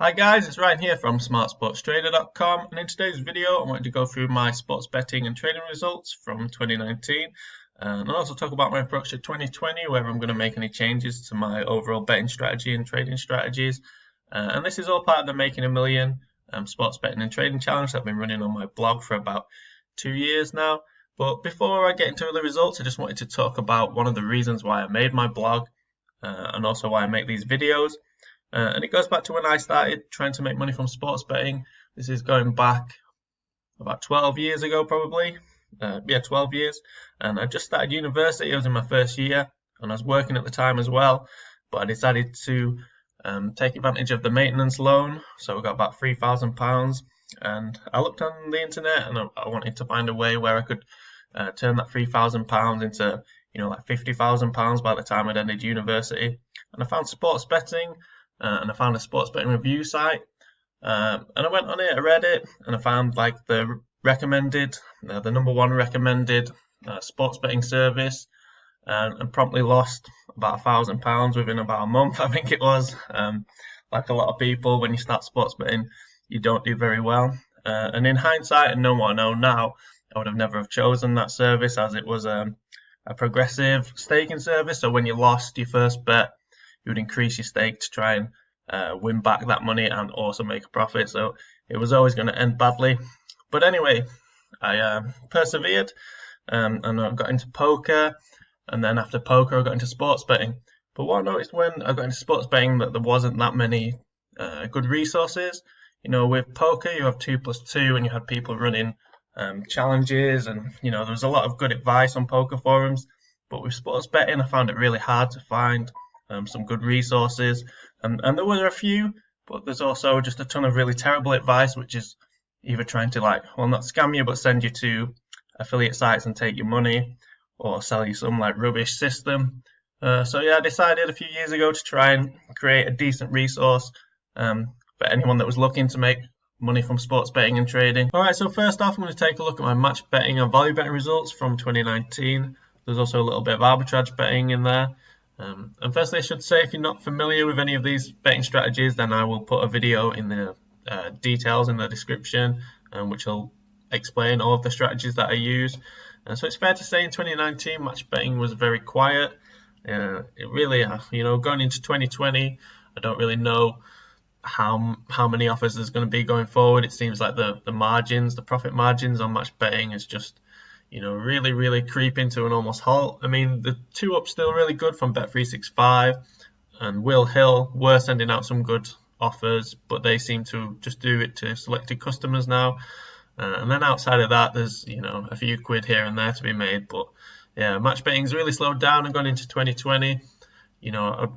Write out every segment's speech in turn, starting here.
Hi guys, it's Ryan here from smartsportstrader.com, and in today's video I wanted to go through my sports betting and trading results from 2019 and also talk about my approach to 2020, whether I'm going to make any changes to my overall betting strategy and trading strategies. And this is all part of the Making a Million sports betting and trading challenge that I've been running on my blog for about 2 years now. But before I get into the results, I just wanted to talk about one of the reasons why I made my blog and also why I make these videos. And it goes back to when I started trying to make money from sports betting. This is going back about 12 years ago, probably. 12 years. And I just started university. I was in my first year, and I was working at the time as well. But I decided to take advantage of the maintenance loan. So I got about £3,000, and I looked on the internet, and I wanted to find a way where I could turn that £3,000 into, like £50,000 by the time I'd ended university. And I found sports betting. And I found a sports betting review site, and I went on it, I read it, and I found like the number one recommended sports betting service, and promptly lost about £1,000 within about a month, I think it was. Like a lot of people, when you start sports betting, you don't do very well. And in hindsight, and knowing what I know now, I would have never have chosen that service, as it was a progressive staking service. So when you lost your first bet, you would increase your stake to try and win back that money and also make a profit. So it was always going to end badly. But anyway, I persevered, and I got into poker, and then after poker I got into sports betting. But what I noticed when I got into sports betting, that there wasn't that many good resources. With poker you have 2+2, and you had people running challenges, and there was a lot of good advice on poker forums. But with sports betting I found it really hard to find some good resources, and there were a few, but there's also just a ton of really terrible advice, which is either trying to not scam you, but send you to affiliate sites and take your money, or sell you some rubbish system. So yeah, I decided a few years ago to try and create a decent resource for anyone that was looking to make money from sports betting and trading. Alright, so first off I'm going to take a look at my match betting and value betting results from 2019. There's also a little bit of arbitrage betting in there. And firstly, I should say, if you're not familiar with any of these betting strategies, then I will put a video in the details in the description, which will explain all of the strategies that I use. So it's fair to say in 2019, match betting was very quiet. It really, going into 2020, I don't really know how many offers there's going to be going forward. It seems like the margins, the profit margins on match betting is just really creeping to an almost halt. I mean, the 2UP's still really good from Bet365, and Will Hill were sending out some good offers, but they seem to just do it to selected customers now. And then outside of that, there's a few quid here and there to be made. But yeah, match betting's really slowed down and gone into 2020. I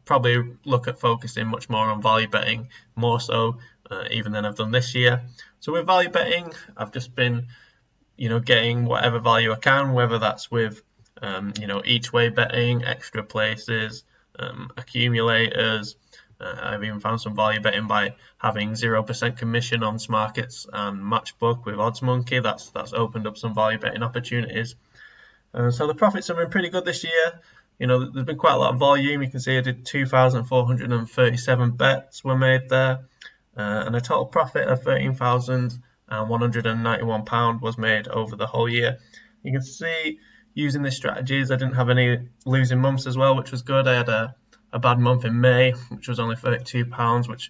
probably look at focusing much more on value betting, more so even than I've done this year. So with value betting, I've just been getting whatever value I can, whether that's with each way betting, extra places, accumulators. I've even found some value betting by having 0% commission on Smarkets and Matchbook with OddsMonkey. That's opened up some value betting opportunities. So the profits have been pretty good this year. There's been quite a lot of volume. You can see I did 2,437 bets were made there, and a total profit of £13,191 was made over the whole year. You can see, using these strategies, I didn't have any losing months as well, which was good. I had a bad month in May, which was only £32, which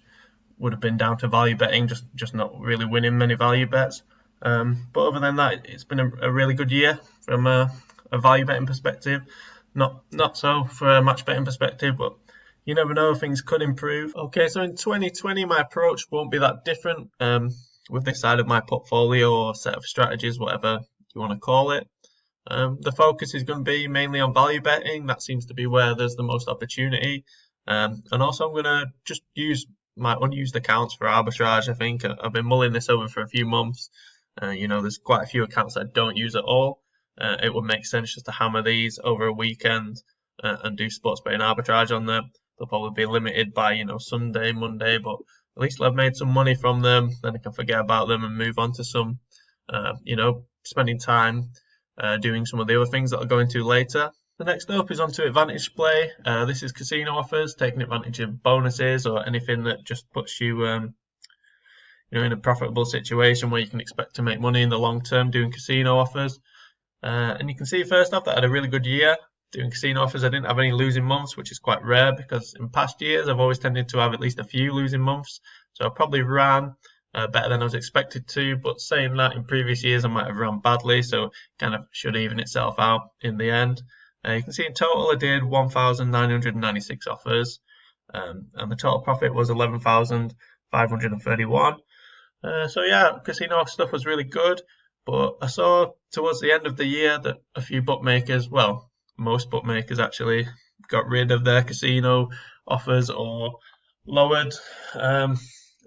would have been down to value betting, just not really winning many value bets. But other than that, it's been a really good year from a value betting perspective. Not so for a match betting perspective, but you never know, things could improve. Okay, so in 2020 my approach won't be that different with this side of my portfolio, or set of strategies, whatever you want to call it. The focus is going to be mainly on value betting. That seems to be where there's the most opportunity. And also I'm going to just use my unused accounts for arbitrage. I think I've been mulling this over for a few months. There's quite a few accounts that I don't use at all. It would make sense just to hammer these over a weekend and do sports betting arbitrage on them. They'll probably be limited by Sunday, Monday, but at least I've made some money from them. Then I can forget about them and move on to some spending time doing some of the other things that I'll go into later. So next up is onto Advantage Play. This is casino offers, taking advantage of bonuses or anything that just puts you, in a profitable situation where you can expect to make money in the long term doing casino offers. And you can see first off that I had a really good year doing casino offers. I didn't have any losing months, which is quite rare because in past years I've always tended to have at least a few losing months. So I probably ran better than I was expected to, but saying that, in previous years I might have run badly, so it kind of should even itself out in the end. You can see in total I did 1,996 offers, and the total profit was 11,531. So yeah, casino stuff was really good, but I saw towards the end of the year that a few bookmakers, well, most bookmakers actually, got rid of their casino offers or lowered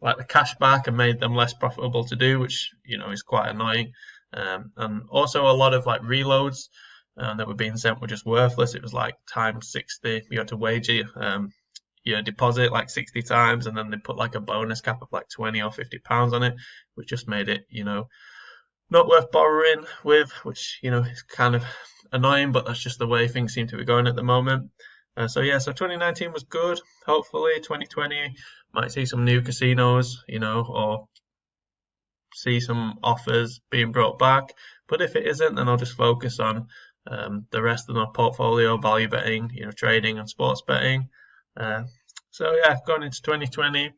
like the cashback and made them less profitable to do, which is quite annoying. And also a lot of like reloads that were being sent were just worthless. It was like times 60. You had to wager your deposit like 60 times, and then they put like a bonus cap of like 20 or 50 pounds on it, which just made it not worth borrowing with, which is kind of annoying, but that's just the way things seem to be going at the moment. So 2019 was good. Hopefully 2020 might see some new casinos, or see some offers being brought back. But if it isn't, then I'll just focus on the rest of my portfolio, value betting, trading and sports betting. Going into 2020,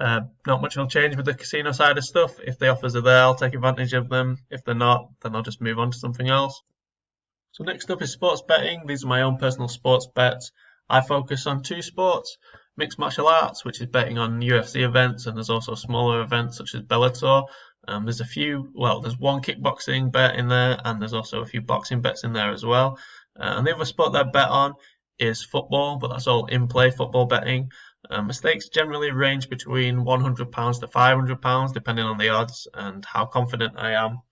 not much will change with the casino side of stuff. If the offers are there, I'll take advantage of them. If they're not, then I'll just move on to something else. So next up is sports betting. These are my own personal sports bets. I focus on two sports: mixed martial arts, which is betting on UFC events, and there's also smaller events such as Bellator. There's one kickboxing bet in there, and there's also a few boxing bets in there as well. And the other sport that I bet on is football, but that's all in-play football betting. My stakes generally range between £100 to £500, depending on the odds and how confident I am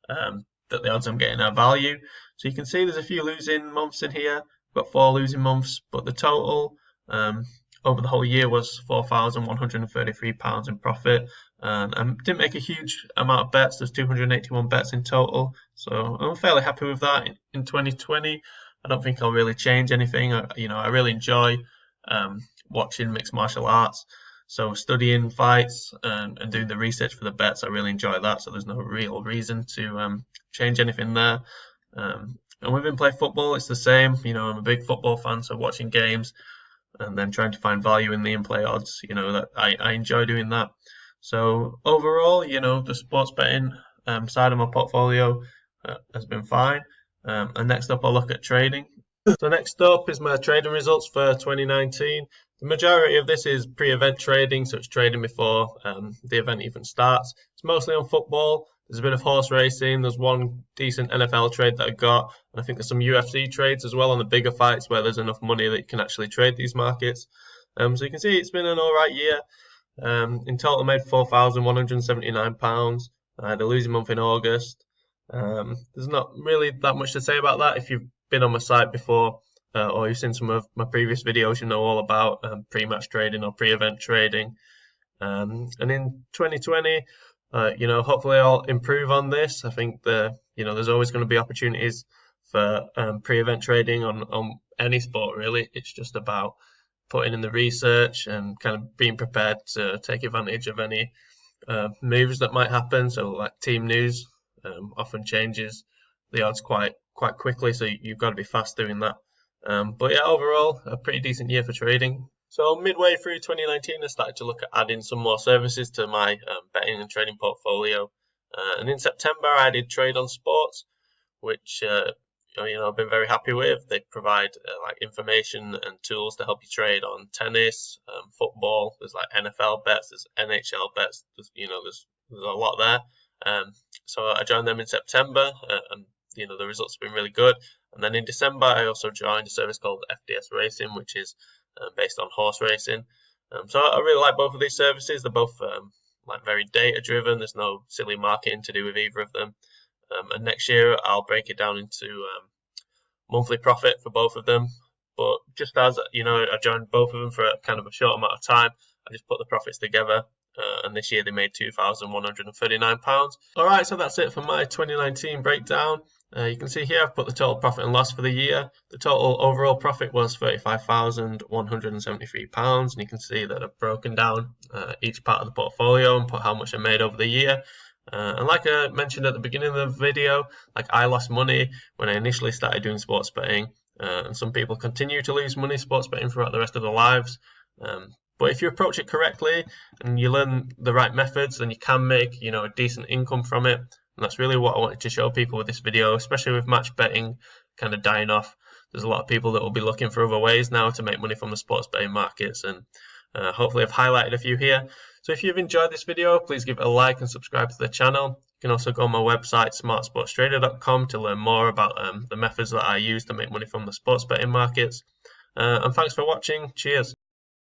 that the odds I'm getting are value. So you can see there's a few losing months in here. I've got 4 losing months, but the total over the whole year was £4,133 in profit. And I didn't make a huge amount of bets. There's 281 bets in total, so I'm fairly happy with that. In 2020, I don't think I'll really change anything. I really enjoy watching mixed martial arts. So studying fights and doing the research for the bets, I really enjoy that. So there's no real reason to change anything there. And with in-play football, it's the same. I'm a big football fan, so watching games and then trying to find value in the in-play odds, that I enjoy doing that. So overall, the sports betting side of my portfolio has been fine. And next up, I'll look at trading. So next up is my trading results for 2019. The majority of this is pre-event trading, so it's trading before the event even starts. It's mostly on football. There's a bit of horse racing. There's one decent NFL trade that I got. And I think there's some UFC trades as well on the bigger fights where there's enough money that you can actually trade these markets. So you can see it's been an alright year. In total, I made £4,179. I had a losing month in August. There's not really that much to say about that. If you've been on my site before or you've seen some of my previous videos, you know all about pre-match trading or pre-event trading. And in 2020, hopefully I'll improve on this. I think there's always going to be opportunities for pre-event trading on any sport really. It's just about putting in the research and kind of being prepared to take advantage of any moves that might happen. So like team news often changes the odds quite quickly, so you've got to be fast doing that. But yeah, overall a pretty decent year for trading. So midway through 2019, I started to look at adding some more services to my betting and trading portfolio. And in September, I added Trade on Sports, which I've been very happy with. They provide like information and tools to help you trade on tennis, football. There's like NFL bets, there's NHL bets. There's a lot there. So I joined them in September, and the results have been really good. And then in December, I also joined a service called FDS Racing, which is based on horse racing. So I really like both of these services. They're both like very data driven. There's no silly marketing to do with either of them. And next year I'll break it down into monthly profit for both of them. But just as I joined both of them for kind of a short amount of time, I just put the profits together. And this year they made £2,139. Alright, so that's it for my 2019 breakdown. You can see here I've put the total profit and loss for the year. The total overall profit was £35,173, and you can see that I've broken down each part of the portfolio and put how much I made over the year. And like I mentioned at the beginning of the video, like I lost money when I initially started doing sports betting, and some people continue to lose money sports betting throughout the rest of their lives. But if you approach it correctly and you learn the right methods, then you can make, a decent income from it. And that's really what I wanted to show people with this video, especially with match betting kind of dying off. There's a lot of people that will be looking for other ways now to make money from the sports betting markets, and hopefully I've highlighted a few here. So if you've enjoyed this video, please give it a like and subscribe to the channel. You can also go on my website, smartsportstrader.com, to learn more about the methods that I use to make money from the sports betting markets. And thanks for watching. Cheers.